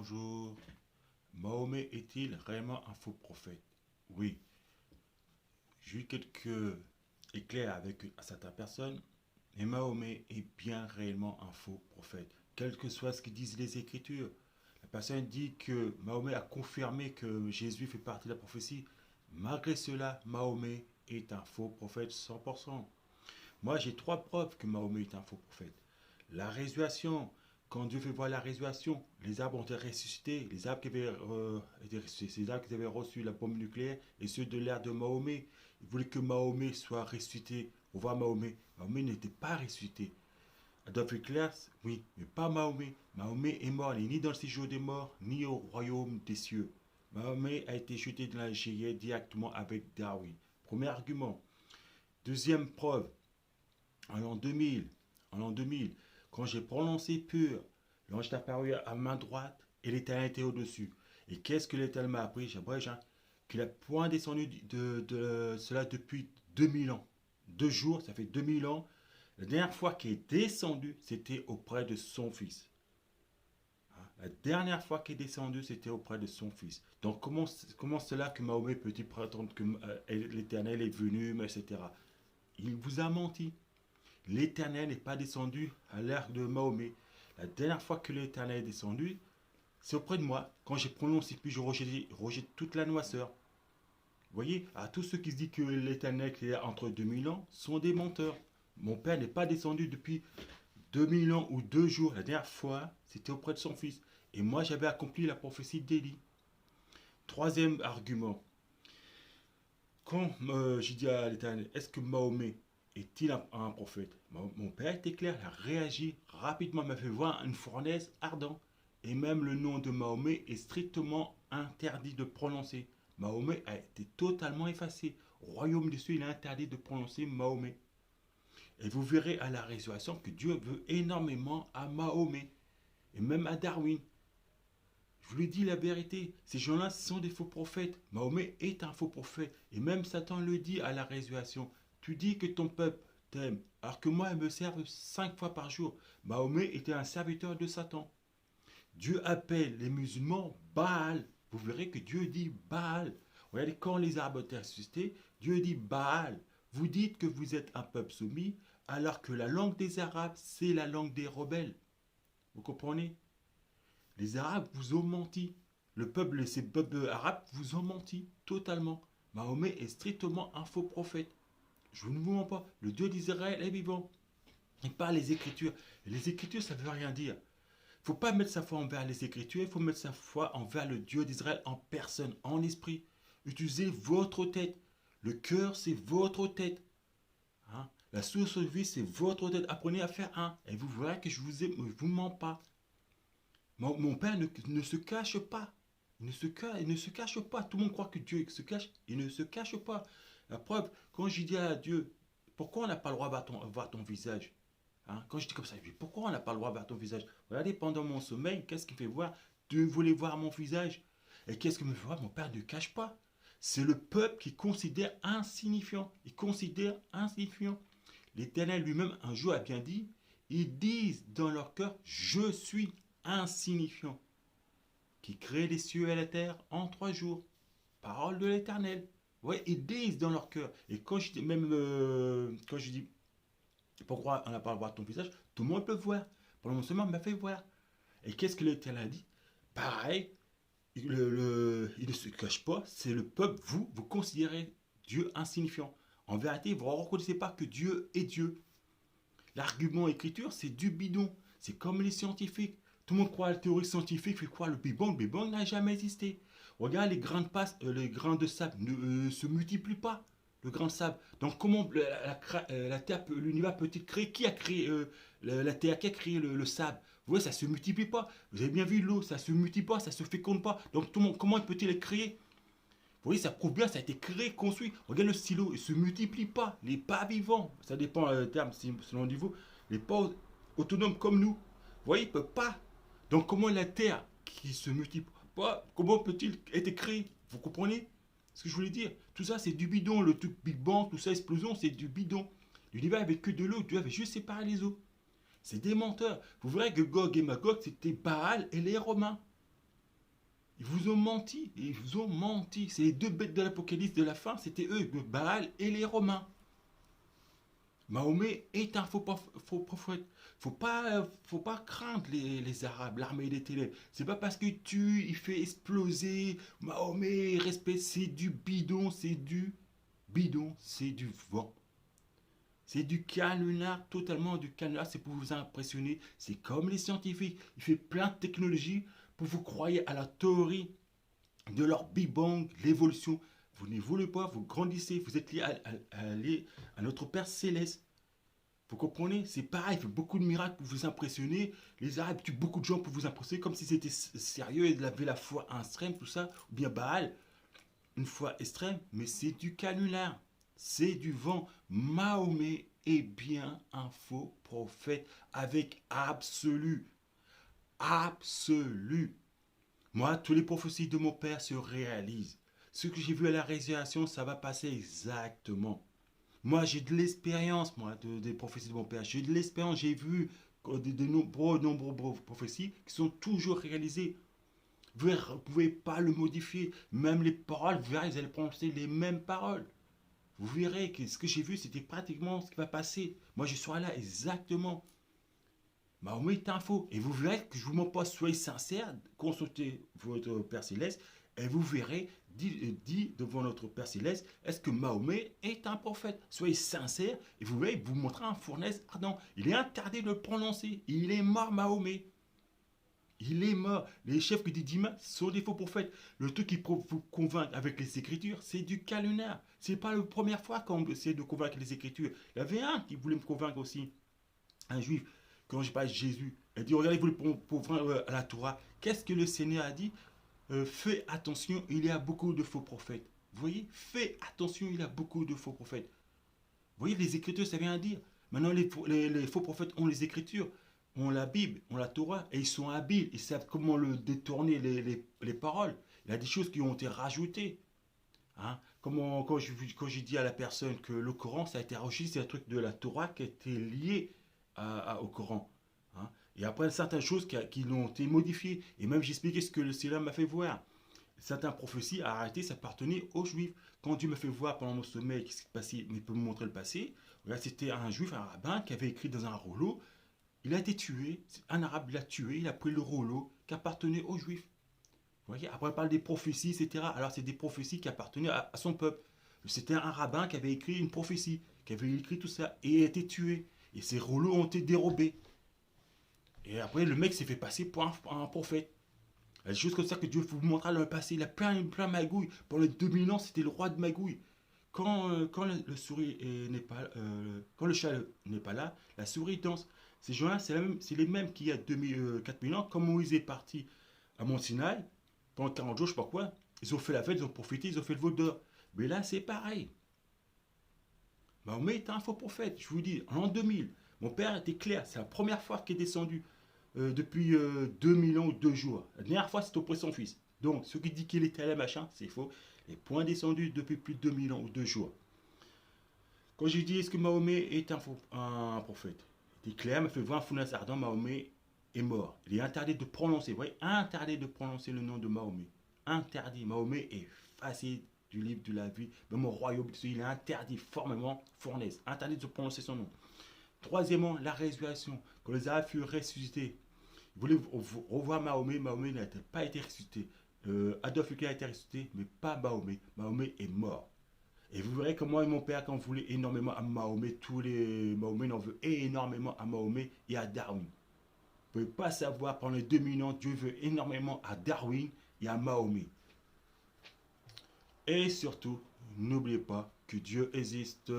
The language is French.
bonjour. Mahomet est-il réellement un faux prophète? Oui, j'ai eu quelques éclairs avec certaines personnes, mais Mahomet est bien réellement un faux prophète. Quel que soit ce que disent les Écritures, la personne dit que Mahomet a confirmé que Jésus fait partie de la prophétie. Malgré cela, Mahomet est un faux prophète 100%. Moi, j'ai trois preuves que Mahomet est un faux prophète. La résurrection, quand Dieu fait voir la résurrection, les arbres ont été ressuscités, les arbres qui avaient été ressuscités, ces arbres qui avaient reçu la bombe nucléaire et ceux de l'ère de Mahomet. Ils voulaient que Mahomet soit ressuscité. On voit Mahomet. Mahomet n'était pas ressuscité. Adolf Hitler, oui, mais pas Mahomet. Mahomet est mort, il n'est ni dans le séjour des morts, ni au royaume des cieux. Mahomet a été jeté dans la géhenne directement avec Darwin. Premier argument. Deuxième preuve, en l'an 2000, quand j'ai prononcé pur, l'ange est apparu à main droite et l'éternel était au-dessus. Et qu'est-ce que l'éternel m'a appris? J'abrège, hein, qu'il n'a point descendu de cela depuis 2000 ans. 2 jours, ça fait 2000 ans. La dernière fois qu'il est descendu, c'était auprès de son fils. La dernière fois qu'il est descendu, c'était auprès de son fils. Donc comment cela que Mahomet peut-il prétendre que l'éternel est venu, etc. Il vous a menti. L'Éternel n'est pas descendu à l'ère de Mahomet. La dernière fois que l'Éternel est descendu, c'est auprès de moi. Quand j'ai prononcé, puis je rejette toute la noisseur. Vous voyez, à tous ceux qui se disent que l'Éternel qui est entre 2000 ans sont des menteurs. Mon père n'est pas descendu depuis 2000 ans ou 2 jours. La dernière fois, c'était auprès de son fils. Et moi, j'avais accompli la prophétie d'Élie. Troisième argument. Quand j'ai dit à l'Éternel, est-ce que Mahomet est-il un prophète? Mon père était clair, il a réagi rapidement, m'a fait voir une fournaise ardente. Et même le nom de Mahomet est strictement interdit de prononcer. Mahomet a été totalement effacé. Au royaume des cieux, il est interdit de prononcer Mahomet. Et vous verrez à la résurrection que Dieu veut énormément à Mahomet. Et même à Darwin. Je vous lui dis la vérité, ces gens-là sont des faux prophètes. Mahomet est un faux prophète. Et même Satan le dit à la résurrection. Tu dis que ton peuple t'aime, alors que moi, ils me servent 5 fois par jour. Mahomet était un serviteur de Satan. Dieu appelle les musulmans Baal. Vous verrez que Dieu dit Baal. Regardez, quand les arbres étaient ressuscités, Dieu dit Baal. Vous dites que vous êtes un peuple soumis, alors que la langue des Arabes, c'est la langue des rebelles. Vous comprenez? Les Arabes vous ont menti. Ces peuples arabes vous ont menti totalement. Mahomet est strictement un faux prophète. Je ne vous mens pas. Le Dieu d'Israël est vivant. Il parle les Écritures. Et les Écritures, ça ne veut rien dire. Il ne faut pas mettre sa foi envers les Écritures. Il faut mettre sa foi envers le Dieu d'Israël en personne, en esprit. Utilisez votre tête. Le cœur, c'est votre tête. Hein? La source de vie, c'est votre tête. Apprenez à faire un. Et vous verrez que je vous mens pas. Mon père ne se cache pas. Il ne se cache pas. Tout le monde croit que Dieu se cache. Il ne se cache pas. La preuve, quand je dis à Dieu, pourquoi on n'a pas le droit de voir ton visage? Hein? Quand je dis comme ça, je dis, pourquoi on n'a pas le droit de voir ton visage? Regardez, pendant mon sommeil, qu'est-ce qui fait voir? Dieu voulait voir mon visage. Et qu'est-ce qui me fait voir? Mon père ne cache pas. C'est le peuple qui considère insignifiant. Il considère insignifiant. L'Éternel lui-même, un jour, a bien dit, ils disent dans leur cœur, je suis insignifiant, qui crée les cieux et la terre en 3 jours. Parole de l'Éternel. Ouais, ils disent dans leur cœur. Et quand je dis, même quand je dis, pourquoi on n'a pas le droit de voir ton visage, tout le monde peut voir. Pendant mon sommeil, on m'a fait voir. Et qu'est-ce que l'Éternel a dit? Pareil, il ne se cache pas, c'est le peuple, vous considérez Dieu insignifiant. En vérité, vous ne reconnaissez pas que Dieu est Dieu. L'argument écriture, c'est du bidon. C'est comme les scientifiques. Tout le monde croit à la théorie scientifique, fait croire le Big Bang. Le Big Bang n'a jamais existé. Regarde, les grains de sable ne se multiplient pas. Le grain de sable. Donc comment la Terre, l'univers peut-il créer? Qui a créé la Terre? Qui a créé le sable? Vous voyez, ça ne se multiplie pas. Vous avez bien vu l'eau, ça ne se multiplie pas, ça ne se féconde pas. Donc tout le monde, comment peut-il être créé? Vous voyez, ça prouve bien, ça a été créé, construit. Regarde le stylo, il ne se multiplie pas. Les pas vivants, ça dépend le terme selon le niveau, les pas autonomes comme nous. Vous voyez, il ne peut pas. Donc comment la Terre qui se multiplie pas, comment peut-il être créé? Vous comprenez ce que je voulais dire? Tout ça, c'est du bidon. Le truc Big Bang, tout ça, explosion, c'est du bidon. L'univers avait que de l'eau, Dieu avait juste séparé les eaux. C'est des menteurs. Vous verrez que Gog et Magog, c'était Baal et les Romains. Ils vous ont menti, ils vous ont menti. C'est les deux bêtes de l'Apocalypse de la fin, c'était eux, le Baal et les Romains. Mahomet est un faux prophète. Faut pas craindre les Arabes, l'armée des ténèbres. C'est pas parce qu'il tue, il fait exploser. Mahomet, respect, c'est du bidon, c'est du vent. C'est du canular, totalement du canular, c'est pour vous impressionner. C'est comme les scientifiques. Il fait plein de technologies pour vous croire à la théorie de leur Big Bang, l'évolution. Vous n'évoluez pas, vous grandissez, vous êtes lié à notre Père Céleste. Vous comprenez? C'est pareil, il fait beaucoup de miracles pour vous impressionner. Les Arabes tuent beaucoup de gens pour vous impressionner, comme si c'était sérieux et avaient la foi extrême, tout ça. Ou bien Baal, une foi extrême, mais c'est du canular. C'est du vent. Mahomet est bien un faux prophète avec absolu. Absolu. Moi, toutes les prophéties de mon père se réalisent. Ce que j'ai vu à la réalisation, ça va passer exactement. Moi, j'ai de l'expérience, moi, des prophéties de mon père. J'ai de l'expérience, j'ai vu de nombreuses prophéties qui sont toujours réalisées. Vous ne pouvez pas le modifier. Même les paroles, vous verrez, vous allez prononcer les mêmes paroles. Vous verrez que ce que j'ai vu, c'était pratiquement ce qui va passer. Moi, je serai là exactement. Mahomet est un faux. Et vous verrez que je vous mens pas, soyez sincère, consultez votre Père Céleste, et vous verrez, dit devant notre Père Céleste, est-ce que Mahomet est un prophète? Soyez sincère, et vous verrez, vous montrez un fournaise ardent. Il est interdit de le prononcer. Il est mort, Mahomet. Il est mort. Les chefs qui disent sont des faux prophètes. Le truc qui vous convainc avec les Écritures, c'est du calunaire. C'est pas la première fois qu'on essaie de convaincre les Écritures. Il y avait un qui voulait me convaincre aussi, un juif, quand je parle de Jésus. Il dit, regardez, vous le pauvres à la Torah. Qu'est-ce que le Seigneur a dit? Fais attention, il y a beaucoup de faux prophètes. Vous voyez? Fais attention, il y a beaucoup de faux prophètes. Vous voyez, les Écritures, ça vient à dire. Maintenant, les faux prophètes ont les Écritures, ont la Bible, ont la Torah, et ils sont habiles, ils savent comment le détourner les paroles. Il y a des choses qui ont été rajoutées. Hein? Quand j'ai dit à la personne que le Coran, ça a été rajouté, c'est un truc de la Torah qui a été lié au Coran. Hein? Et après, certaines choses qui ont été modifiées. Et même, j'expliquais ce que le Seigneur m'a fait voir. Certaines prophéties, à arrêter, ça appartenait aux Juifs. Quand Dieu m'a fait voir pendant mon sommeil ce qui s'est passé, mais il peut me montrer le passé, c'était un Juif, un rabbin, qui avait écrit dans un rouleau. Il a été tué, un arabe l'a tué, il a pris le rouleau qui appartenait aux Juifs. Vous voyez, après, on parle des prophéties, etc. Alors, c'est des prophéties qui appartenaient à son peuple. C'était un rabbin qui avait écrit une prophétie, qui avait écrit tout ça, et a été tué. Et ces rouleaux ont été dérobés. Et après, le mec s'est fait passer pour un prophète. C'est juste comme ça que Dieu vous montrera dans le passé. Il a plein de magouilles. Pendant les 2000 ans, c'était le roi de magouilles. Quand le souris n'est pas, quand le chat n'est pas là, la souris danse. Ces gens-là, c'est les mêmes qu'il y a 4000 ans. Quand Moïse est parti à Mont Sinaï, pendant 40 jours, je sais pas quoi, ils ont fait la fête, ils ont profité, ils ont fait le vol d'or. Mais là, c'est pareil. Mahomet est un faux prophète, je vous dis, en l'an 2000. Mon père était clair, c'est la première fois qu'il est descendu depuis 2000 ans ou 2 jours. La dernière fois, c'était auprès de son fils. Donc, ce qui dit qu'il était allé machin, c'est faux. Il n'est point descendu depuis plus de 2000 ans ou 2 jours. Quand j'ai dit, est-ce que Mahomet est un prophète? Il est clair, il m'a fait voir un fournaise ardent, Mahomet est mort. Il est interdit de prononcer, vous voyez, interdit de prononcer le nom de Mahomet. Interdit. Mahomet est effacé du livre de la vie, même au royaume, il est interdit formellement, fournaise, interdit de prononcer son nom. Troisièmement, la résurrection. Quand les Arabes furent ressuscités, ils voulaient revoir Mahomet, Mahomet n'a pas été ressuscité. Adolf Hitler a été ressuscité, mais pas Mahomet. Mahomet est mort. Et vous verrez que moi et mon père, quand on voulait énormément à Mahomet, tous les Mahomet en veut énormément à Mahomet et à Darwin. Vous ne pouvez pas savoir, pendant les 2000 ans, Dieu veut énormément à Darwin et à Mahomet. Et surtout, n'oubliez pas que Dieu existe.